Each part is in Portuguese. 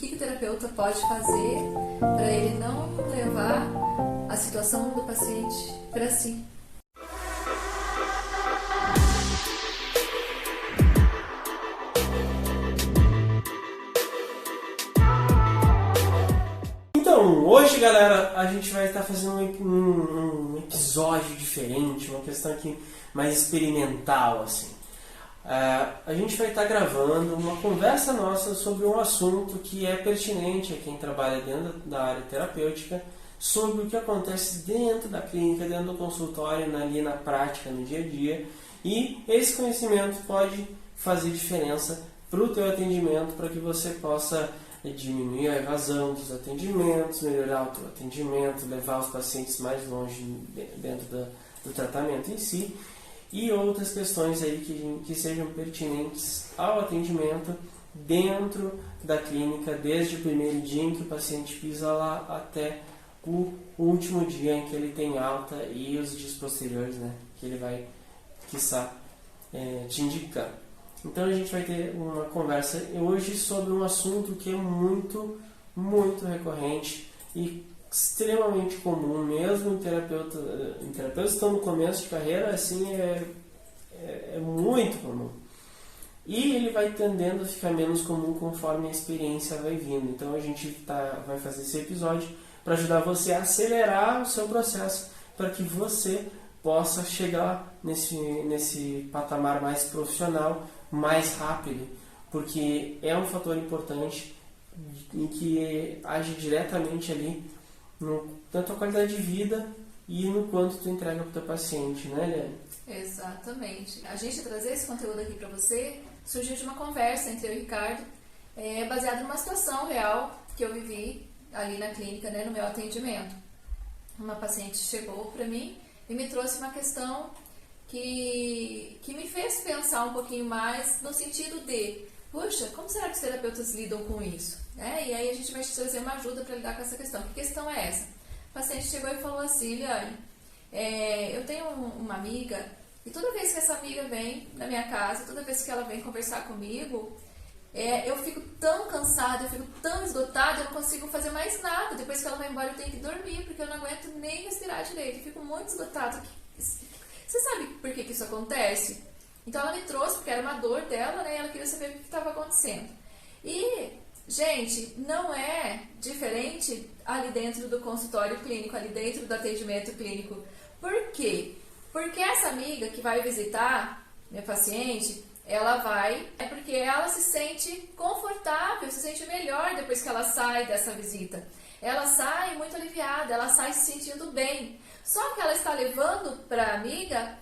que o terapeuta pode fazer para ele não levar a situação do paciente para si. Então, hoje, galera, a gente vai estar fazendo um episódio diferente, uma questão aqui mais experimental, assim. A gente vai estar gravando uma conversa nossa sobre um assunto que é pertinente a quem trabalha dentro da área terapêutica, sobre o que acontece dentro da clínica, dentro do consultório, ali na prática, no dia a dia. E esse conhecimento pode fazer diferença para o teu atendimento, para que você possa diminuir a evasão dos atendimentos, melhorar o teu atendimento, levar os pacientes mais longe dentro do tratamento em si, e outras questões aí que sejam pertinentes ao atendimento dentro da clínica, desde o primeiro dia em que o paciente pisa lá até o último dia em que ele tem alta e os dias posteriores, né, que ele vai, quiçá, te indicar. Então a gente vai ter uma conversa hoje sobre um assunto que é muito, muito recorrente e extremamente comum, mesmo em terapeutas que estão no começo de carreira, assim, é muito comum. E ele vai tendendo a ficar menos comum conforme a experiência vai vindo. Então a gente vai fazer esse episódio para ajudar você a acelerar o seu processo, para que você possa chegar nesse patamar mais profissional, mais rápido, porque é um fator importante em que age diretamente ali na tua qualidade de vida e no quanto tu entrega para o teu paciente, né, Eliane? Exatamente. A gente trazer esse conteúdo aqui para você surgiu de uma conversa entre eu e o Ricardo, baseado numa situação real que eu vivi ali na clínica, né, no meu atendimento. Uma paciente chegou para mim e me trouxe uma questão que me fez pensar um pouquinho mais no sentido de, puxa, como será que os terapeutas lidam com isso? E aí a gente vai te trazer uma ajuda para lidar com essa questão. Que questão é essa? O paciente chegou e falou assim, Eliane, eu tenho uma amiga e toda vez que essa amiga vem na minha casa, toda vez que ela vem conversar comigo, eu fico tão cansada, eu fico tão esgotada, eu não consigo fazer mais nada. Depois que ela vai embora eu tenho que dormir, porque eu não aguento nem respirar direito, eu fico muito esgotada. Você sabe por que isso acontece? Então ela me trouxe, porque era uma dor dela, né? E ela queria saber o que estava acontecendo. E, gente, não é diferente ali dentro do consultório clínico, ali dentro do atendimento clínico. Por quê? Porque essa amiga que vai visitar minha paciente, ela vai, porque ela se sente confortável, se sente melhor depois que ela sai dessa visita. Ela sai muito aliviada, ela sai se sentindo bem. Só que ela está levando para a amiga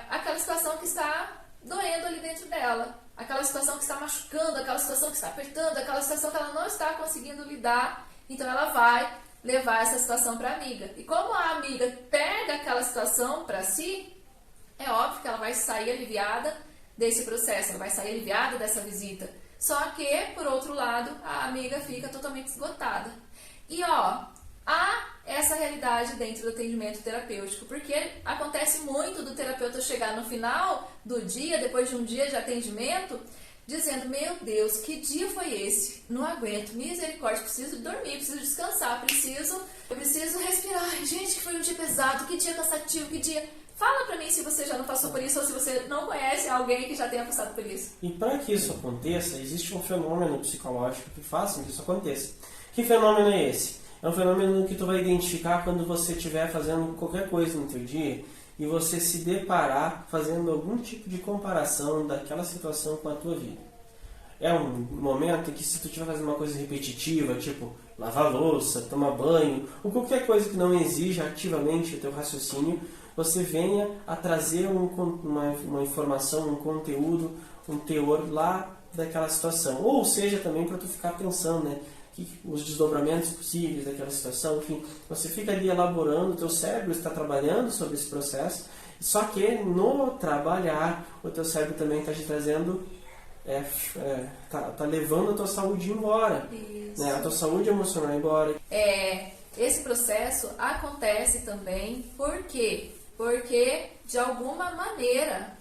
aquela situação que está doendo ali dentro dela, aquela situação que está machucando, aquela situação que está apertando, aquela situação que ela não está conseguindo lidar. Então ela vai levar essa situação para a amiga. E como a amiga pega aquela situação para si, é óbvio que ela vai sair aliviada desse processo, ela vai sair aliviada dessa visita. Só que, por outro lado, a amiga fica totalmente esgotada. E há essa realidade dentro do atendimento terapêutico, porque acontece muito do terapeuta chegar no final do dia, depois de um dia de atendimento, dizendo, meu Deus, que dia foi esse? Não aguento, misericórdia, preciso dormir, preciso descansar, eu preciso respirar. Ai, gente, que foi um dia pesado, que dia cansativo, que dia... Fala pra mim se você já não passou por isso ou se você não conhece alguém que já tenha passado por isso. E para que isso aconteça, existe um fenômeno psicológico que faz com que isso aconteça. Que fenômeno é esse? É um fenômeno que tu vai identificar quando você estiver fazendo qualquer coisa no teu dia e você se deparar fazendo algum tipo de comparação daquela situação com a tua vida. É um momento em que, se tu estiver fazendo uma coisa repetitiva, tipo lavar louça, tomar banho, ou qualquer coisa que não exija ativamente o teu raciocínio, você venha a trazer uma informação, um conteúdo, um teor lá daquela situação. Ou seja, também para tu ficar pensando, né, os desdobramentos possíveis daquela situação, enfim, você fica ali elaborando, o teu cérebro está trabalhando sobre esse processo, só que no trabalhar, o teu cérebro também está te trazendo, tá levando a tua saúde embora, né, a tua saúde emocional embora. Esse processo acontece também, por quê? Porque, de alguma maneira,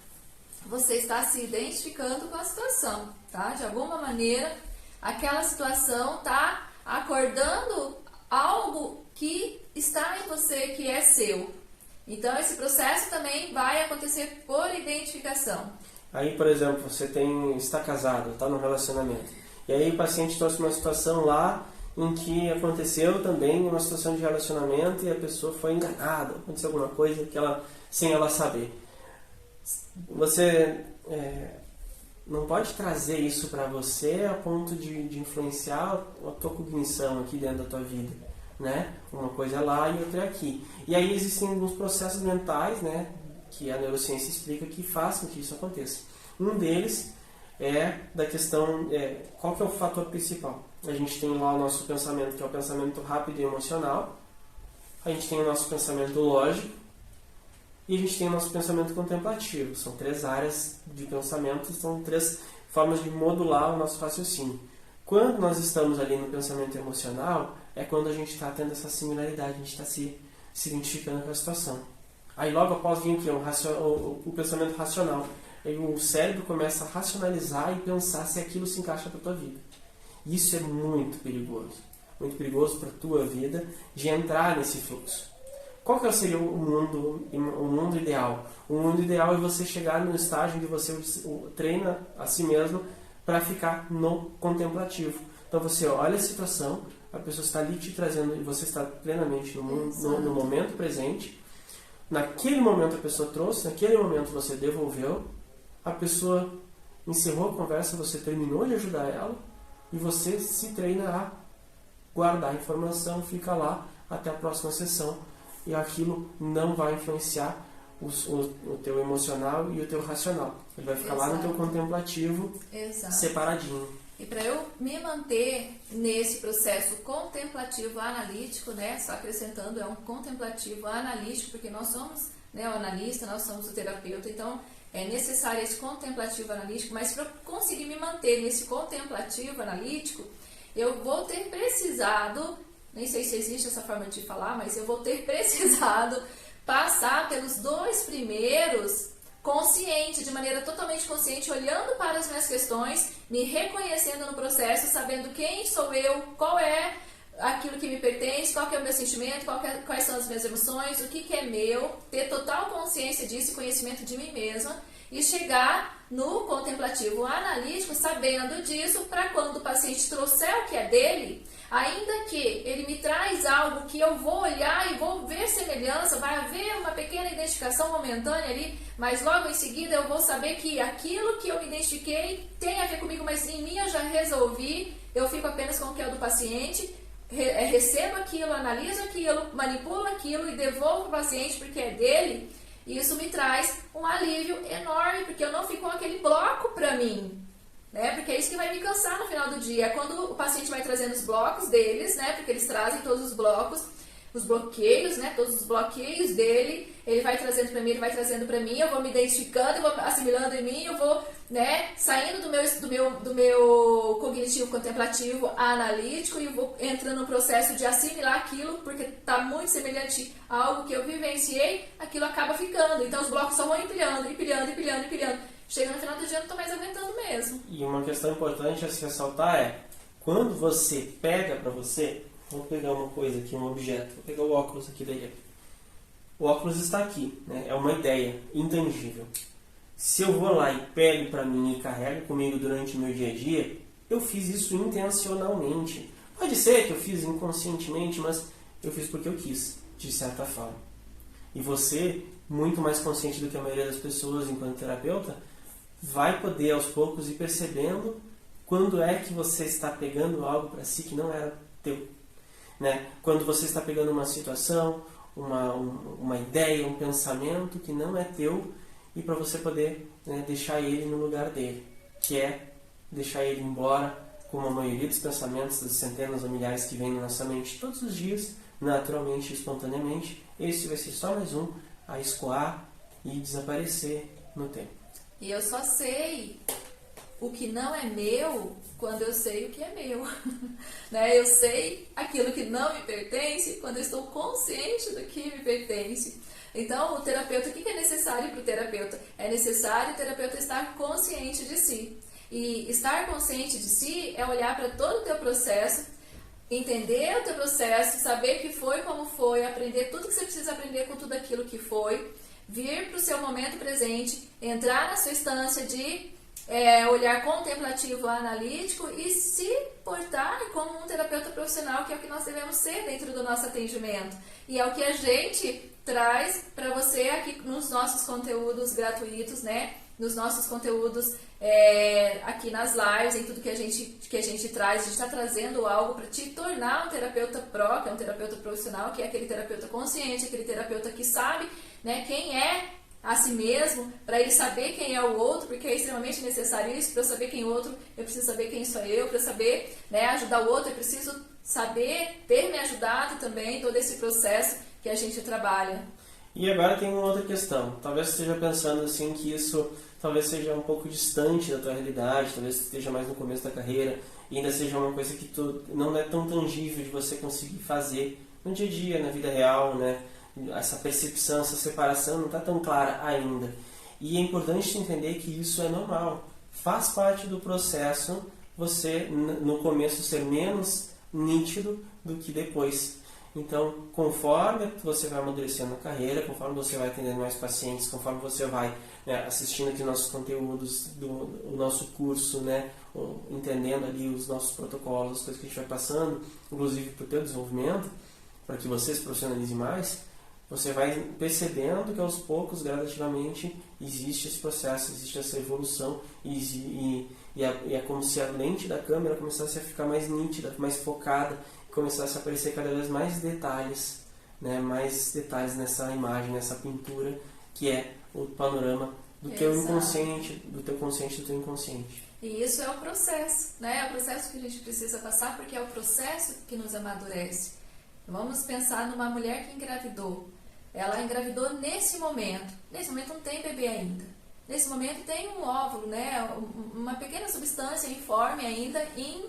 você está se identificando com a situação, tá? De alguma maneira, aquela situação está acordando algo que está em você, que é seu. Então, esse processo também vai acontecer por identificação. Aí, por exemplo, você está casado, está num relacionamento. E aí o paciente trouxe uma situação lá em que aconteceu também uma situação de relacionamento e a pessoa foi enganada, aconteceu alguma coisa que sem ela saber. Você não pode trazer isso para você a ponto de influenciar a tua cognição aqui dentro da tua vida, né? Uma coisa é lá e outra é aqui. E aí existem alguns processos mentais, né, que a neurociência explica que fazem que isso aconteça. Um deles é da questão, qual que é o fator principal? A gente tem lá o nosso pensamento, que é o pensamento rápido e emocional. A gente tem o nosso pensamento lógico. E a gente tem o nosso pensamento contemplativo. São 3 áreas de pensamento, são 3 formas de modular o nosso raciocínio. Quando nós estamos ali no pensamento emocional, é quando a gente está tendo essa similaridade, a gente está se identificando com a situação. Aí logo após vem aqui o pensamento racional. Aí o cérebro começa a racionalizar e pensar se aquilo se encaixa para a tua vida. Isso é muito perigoso para a tua vida, de entrar nesse fluxo. Qual que seria o mundo ideal? O mundo ideal é você chegar no estágio onde você treina a si mesmo para ficar no contemplativo. Então você olha a situação, a pessoa está ali te trazendo e você está plenamente no momento presente. Naquele momento a pessoa trouxe, naquele momento você devolveu, a pessoa encerrou a conversa, você terminou de ajudar ela e você se treina a guardar a informação, fica lá até a próxima sessão. E aquilo não vai influenciar o teu emocional e o teu racional. Ele vai ficar lá no teu contemplativo, separadinho. E para eu me manter nesse processo contemplativo analítico, né, só acrescentando, é um contemplativo analítico, porque nós somos, né, o analista, nós somos o terapeuta, então é necessário esse contemplativo analítico, mas para eu conseguir me manter nesse contemplativo analítico, eu vou ter precisado, nem sei se existe essa forma de falar, mas eu vou ter precisado passar pelos 2 primeiros consciente, de maneira totalmente consciente, olhando para as minhas questões, me reconhecendo no processo, sabendo quem sou eu, qual é aquilo que me pertence, qual que é o meu sentimento, quais são as minhas emoções, o que é meu, ter total consciência disso e conhecimento de mim mesma e chegar no contemplativo analítico sabendo disso para quando o paciente trouxer o que é dele, ainda que ele me traz algo que eu vou olhar e vou ver semelhança, vai haver uma pequena identificação momentânea ali, mas logo em seguida eu vou saber que aquilo que eu me identifiquei tem a ver comigo, mas em mim eu já resolvi, eu fico apenas com o que é do paciente, recebo aquilo, analiso aquilo, manipulo aquilo e devolvo para o paciente porque é dele. E isso me traz um alívio enorme, porque eu não fico com aquele bloco para mim, né? Porque é isso que vai me cansar no final do dia. É quando o paciente vai trazendo os blocos deles, né? Porque eles trazem todos os blocos, os bloqueios, né? Todos os bloqueios dele, ele vai trazendo para mim, ele vai trazendo para mim, eu vou me identificando, eu vou assimilando em mim, eu vou, né, saindo do meu cognitivo contemplativo analítico e vou entrando no processo de assimilar aquilo, porque está muito semelhante a algo que eu vivenciei, aquilo acaba ficando. Então os blocos só vão empilhando, empilhando, empilhando, empilhando. Chega no final do dia, eu não estou mais aguentando mesmo. E uma questão importante a se ressaltar é, quando você pega para você, vou pegar uma coisa aqui, um objeto, vou pegar o óculos aqui daí. O óculos está aqui, né? É uma ideia intangível. Se eu vou lá e pego para mim e carrego comigo durante o meu dia a dia, eu fiz isso intencionalmente. Pode ser que eu fiz inconscientemente, mas eu fiz porque eu quis, de certa forma. E você, muito mais consciente do que a maioria das pessoas enquanto terapeuta, vai poder aos poucos ir percebendo quando é que você está pegando algo para si que não era teu. Né? Quando você está pegando uma situação, uma ideia, um pensamento que não é teu e para você poder, né, deixar ele no lugar dele, que é deixar ele embora, como a maioria dos pensamentos, das centenas ou milhares que vêm na nossa mente todos os dias, naturalmente e espontaneamente. Esse vai ser só mais um a escoar e desaparecer no tempo. E eu só sei o que não é meu quando eu sei o que é meu. Né? Eu sei aquilo que não me pertence quando eu estou consciente do que me pertence. Então, o terapeuta, o que é necessário para o terapeuta? É necessário o terapeuta estar consciente de si. E estar consciente de si é olhar para todo o teu processo, entender o teu processo, saber o que foi, como foi, aprender tudo que você precisa aprender com tudo aquilo que foi, vir para o seu momento presente, entrar na sua instância de olhar contemplativo, analítico e se portar como um terapeuta profissional, que é o que nós devemos ser dentro do nosso atendimento. E é o que a gente traz para você aqui nos nossos conteúdos gratuitos, né? Nos nossos conteúdos aqui nas lives, em tudo que a gente traz. A gente está trazendo algo para te tornar um terapeuta pró, que é um terapeuta profissional, que é aquele terapeuta consciente, aquele terapeuta que sabe, né, quem é a si mesmo, para ele saber quem é o outro, porque é extremamente necessário isso. Para eu saber quem é o outro, eu preciso saber quem sou eu. Para saber, né, ajudar o outro, eu preciso saber ter me ajudado também, todo esse processo que a gente trabalha. E agora tem uma outra questão. Talvez você esteja pensando assim que isso talvez seja um pouco distante da tua realidade, talvez esteja mais no começo da carreira e ainda seja uma coisa que não é tão tangível de você conseguir fazer no dia a dia, na vida real, né? Essa percepção, essa separação não está tão clara ainda. E é importante entender que isso é normal. Faz parte do processo você, no começo, ser menos nítido do que depois. Então, conforme você vai amadurecendo na carreira, conforme você vai atendendo mais pacientes, conforme você vai, né, assistindo aqui nossos conteúdos, o nosso curso, né, entendendo ali os nossos protocolos, as coisas que a gente vai passando, inclusive para o teu desenvolvimento, para que você se profissionalize mais, você vai percebendo que aos poucos, gradativamente, existe esse processo, existe essa evolução e é como se a lente da câmera começasse a ficar mais nítida, mais focada, começasse a aparecer cada vez mais detalhes, né, mais detalhes nessa imagem, nessa pintura, que é o panorama do teu inconsciente, do teu consciente, do teu inconsciente. E isso é o processo, né? É o processo que a gente precisa passar, porque é o processo que nos amadurece. Vamos pensar numa mulher que engravidou. Ela engravidou nesse momento. Nesse momento não tem bebê ainda. Nesse momento tem um óvulo, né? Uma pequena substância informe ainda em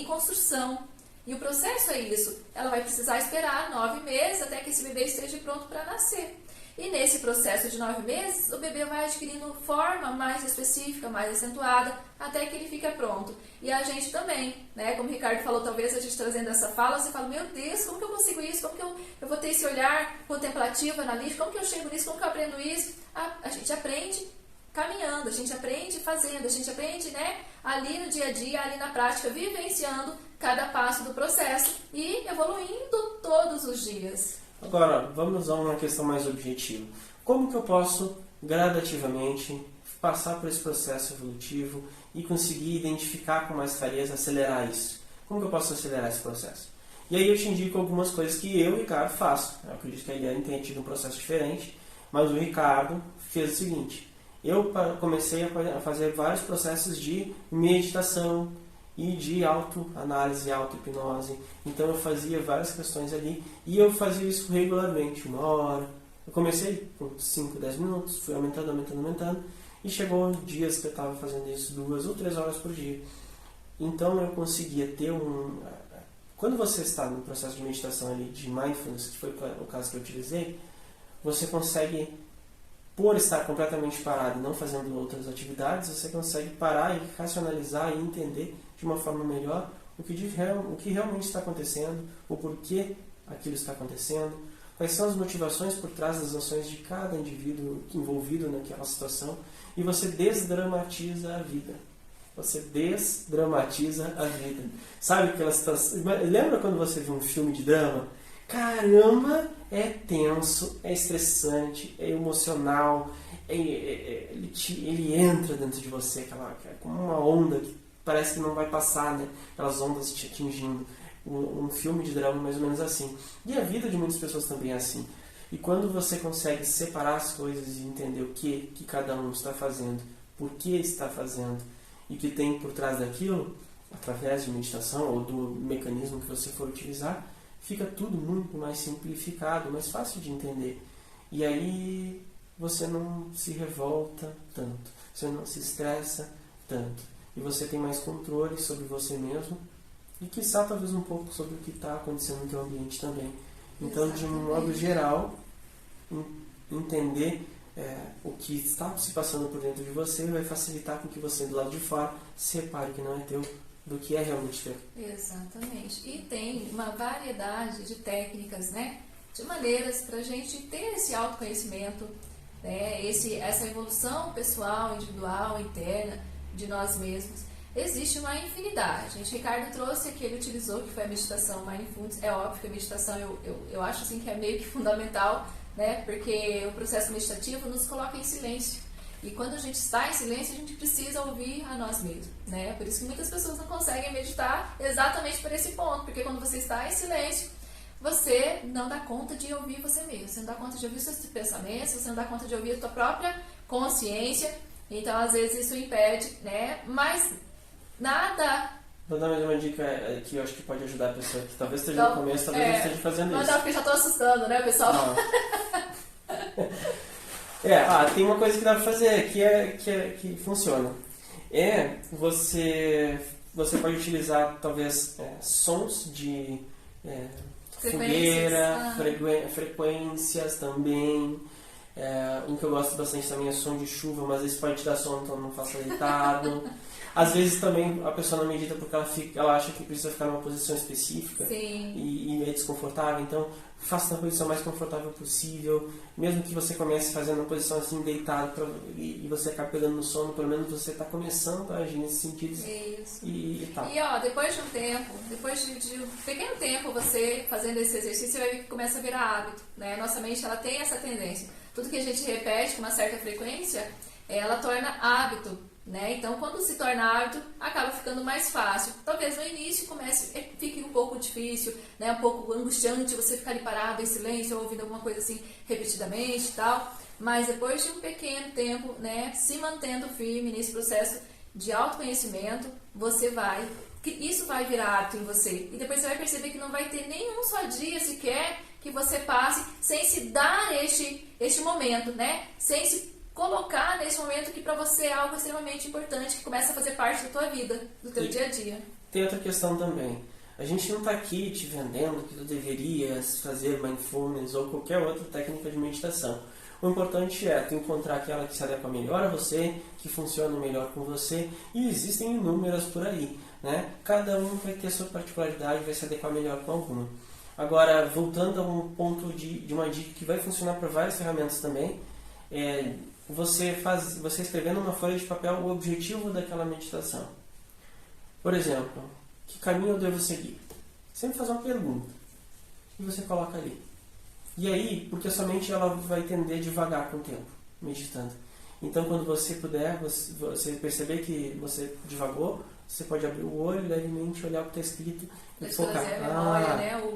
construção. E o processo é isso. Ela vai precisar esperar 9 meses até que esse bebê esteja pronto para nascer. E nesse processo de 9 meses, o bebê vai adquirindo forma mais específica, mais acentuada, até que ele fica pronto. E a gente também, né? Como o Ricardo falou, talvez a gente trazendo essa fala, você fala, meu Deus, como que eu consigo isso? Como que eu vou ter esse olhar contemplativo, analítico? Como que eu chego nisso? Como que eu aprendo isso? A gente aprende caminhando, a gente aprende fazendo, a gente aprende, né, ali no dia a dia, ali na prática, vivenciando cada passo do processo e evoluindo todos os dias. Agora, vamos a uma questão mais objetiva. Como que eu posso gradativamente passar por esse processo evolutivo e conseguir identificar com mais clareza, acelerar isso? Como que eu posso acelerar esse processo? E aí eu te indico algumas coisas que eu e o Ricardo faço. Eu acredito que a Eliane tenha tido um processo diferente, mas o Ricardo fez o seguinte: eu comecei a fazer vários processos de meditação e de autoanálise, auto-hipnose. Então eu fazia várias questões ali e eu fazia isso regularmente, 1 hora. Eu comecei com 5, 10 minutos, fui aumentando e chegou dias que eu estava fazendo isso 2 ou 3 horas por dia. Então eu conseguia ter Quando você está no processo de meditação ali, de mindfulness, que foi o caso que eu utilizei, você consegue, por estar completamente parado e não fazendo outras atividades, você consegue parar e racionalizar e entender de uma forma melhor o que realmente está acontecendo, o porquê aquilo está acontecendo, quais são as motivações por trás das ações de cada indivíduo envolvido naquela situação, e você desdramatiza a vida. Você desdramatiza a vida. Sabe aquela situação? Lembra quando você viu um filme de drama? Caramba, é tenso, é estressante, é emocional, ele entra dentro de você, como uma onda que parece que não vai passar, né? Aquelas ondas te atingindo. Um filme de drama mais ou menos assim. E a vida de muitas pessoas também é assim. E quando você consegue separar as coisas e entender o que cada um está fazendo, por que está fazendo, e o que tem por trás daquilo, através de meditação ou do mecanismo que você for utilizar, fica tudo muito mais simplificado, mais fácil de entender. E aí você não se revolta tanto, você não se estressa tanto. E você tem mais controle sobre você mesmo e, quiçá, talvez um pouco sobre o que está acontecendo no teu ambiente também. Então, de um modo geral, entender o que está se passando por dentro de você, vai facilitar com que você do lado de fora separe o que não é teu do que é realmente teu. Exatamente. E tem uma variedade de técnicas, né? De maneiras para a gente ter esse autoconhecimento, né? Essa evolução pessoal, individual, interna de nós mesmos. Existe uma infinidade. Ricardo trouxe aqui, ele utilizou, que foi a meditação Mindfulness. É óbvio que a meditação eu acho assim que é meio que fundamental, né? Porque o processo meditativo nos coloca em silêncio. E quando a gente está em silêncio, a gente precisa ouvir a nós mesmos, né? Por isso que muitas pessoas não conseguem meditar exatamente por esse ponto. Porque quando você está em silêncio, você não dá conta de ouvir você mesmo. Você não dá conta de ouvir seus pensamentos, você não dá conta de ouvir a sua própria consciência. Então, às vezes, isso impede, né? Mas nada... Vou dar mais uma dica que eu acho que pode ajudar a pessoa que talvez esteja no começo, talvez não esteja fazendo isso. Não, porque eu já estou assustando, né, pessoal? Tem uma coisa que dá pra fazer que funciona. Você pode utilizar talvez sons de fogueira, frequências também. Um que eu gosto bastante também é som de chuva, mas esse pode te dar sono, então não faça deitado. Às vezes também a pessoa não medita porque ela acha que precisa ficar numa posição específica e é desconfortável, então faça na posição mais confortável possível, mesmo que você comece fazendo uma posição assim deitado e você acabe pegando no sono, pelo menos você está começando a agir nesse sentido. Isso. E tal. E depois de um tempo, depois de um pequeno tempo você fazendo esse exercício, você vai ver que começa a virar hábito, né? Nossa mente ela tem essa tendência. Tudo que a gente repete com uma certa frequência, ela torna hábito. Né? Então, quando se torna hábito, acaba ficando mais fácil. Talvez no início fique um pouco difícil, né? Um pouco angustiante você ficar ali parado em silêncio, ouvindo alguma coisa assim repetidamente e tal. Mas depois de um pequeno tempo, né? Se mantendo firme nesse processo de autoconhecimento, isso vai virar hábito em você. E depois você vai perceber que não vai ter nenhum só dia sequer que você passe sem se dar este momento, né? Sem se colocar nesse momento que para você é algo extremamente importante, que começa a fazer parte da tua vida, do teu dia a dia. Tem outra questão também. A gente não está aqui te vendendo que tu deverias fazer mindfulness ou qualquer outra técnica de meditação. O importante é tu encontrar aquela que se adequa melhor a você, que funciona melhor com você, e existem inúmeras por aí, né? Cada um vai ter a sua particularidade, vai se adequar melhor com alguma. Agora, voltando a um ponto de uma dica que vai funcionar para várias ferramentas também, você escrevendo numa folha de papel o objetivo daquela meditação. Por exemplo, que caminho eu devo seguir? Sempre faz uma pergunta e você coloca ali. E aí, porque a sua mente ela vai tender devagar com o tempo, meditando. Então, quando você puder, você perceber que você divagou, você pode abrir o olho, levemente olhar o que está escrito e focar.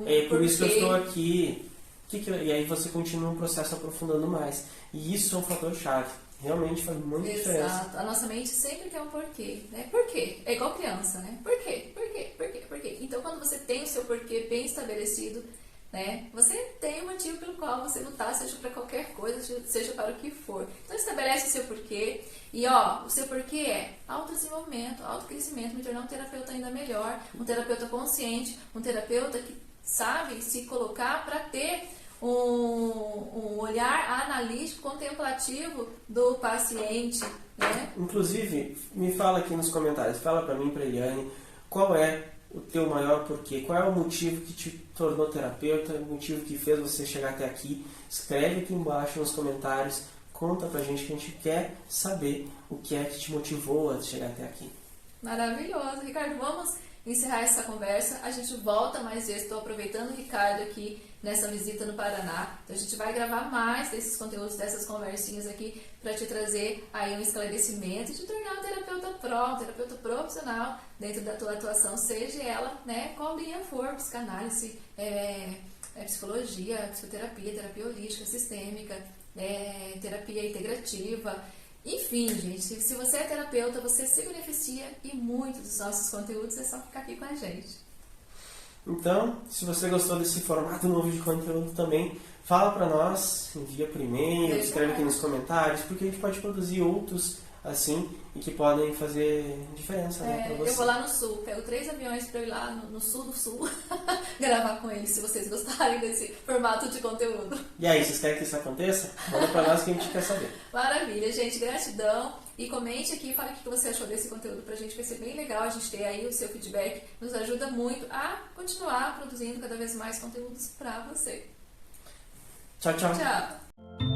É por isso que eu estou aqui. E aí você continua o processo aprofundando mais. E isso é um fator chave. Realmente faz muita diferença. Exato. A nossa mente sempre quer um porquê, né? Por quê? É igual criança, né? Por quê? Por quê? Por quê? Por quê? Então, quando você tem o seu porquê bem estabelecido, né? Você tem um motivo pelo qual você lutar, seja para qualquer coisa, seja para o que for. Então, estabelece o seu porquê. E, o seu porquê é autodesenvolvimento, autocrescimento, me tornar um terapeuta ainda melhor, um terapeuta consciente, um terapeuta que sabe se colocar para ter um olhar analítico, contemplativo do paciente, né? Inclusive, me fala aqui nos comentários, fala para mim, para Eliane, qual é o teu maior porquê, qual é o motivo que te tornou terapeuta, o motivo que fez você chegar até aqui. Escreve aqui embaixo nos comentários, conta pra gente que a gente quer saber o que é que te motivou a chegar até aqui. Maravilhoso. Ricardo, vamos encerrar essa conversa. A gente volta mais vezes. Estou aproveitando o Ricardo aqui nessa visita no Paraná. Então a gente vai gravar mais desses conteúdos, dessas conversinhas aqui para te trazer aí um esclarecimento e te tornar um terapeuta profissional dentro da tua atuação, seja ela, né, qual linha for, psicanálise, psicologia, psicoterapia, terapia holística, sistêmica, terapia integrativa. Enfim, gente, se você é terapeuta, você se beneficia e muito dos nossos conteúdos, é só ficar aqui com a gente. Então, se você gostou desse formato novo de conteúdo também, fala para nós, envia por e-mail, escreve aqui nos comentários, porque a gente pode produzir outros assim, e que podem fazer diferença, né, pra você. Eu vou lá no sul, pego 3 aviões para eu ir lá no sul do sul gravar com eles, se vocês gostarem desse formato de conteúdo. E aí, vocês querem que isso aconteça? Manda pra nós que a gente quer saber. Maravilha, gente, gratidão. E comente aqui, fale o que você achou desse conteúdo pra gente, vai ser bem legal a gente ter aí o seu feedback, nos ajuda muito a continuar produzindo cada vez mais conteúdos pra você. Tchau, tchau. Tchau!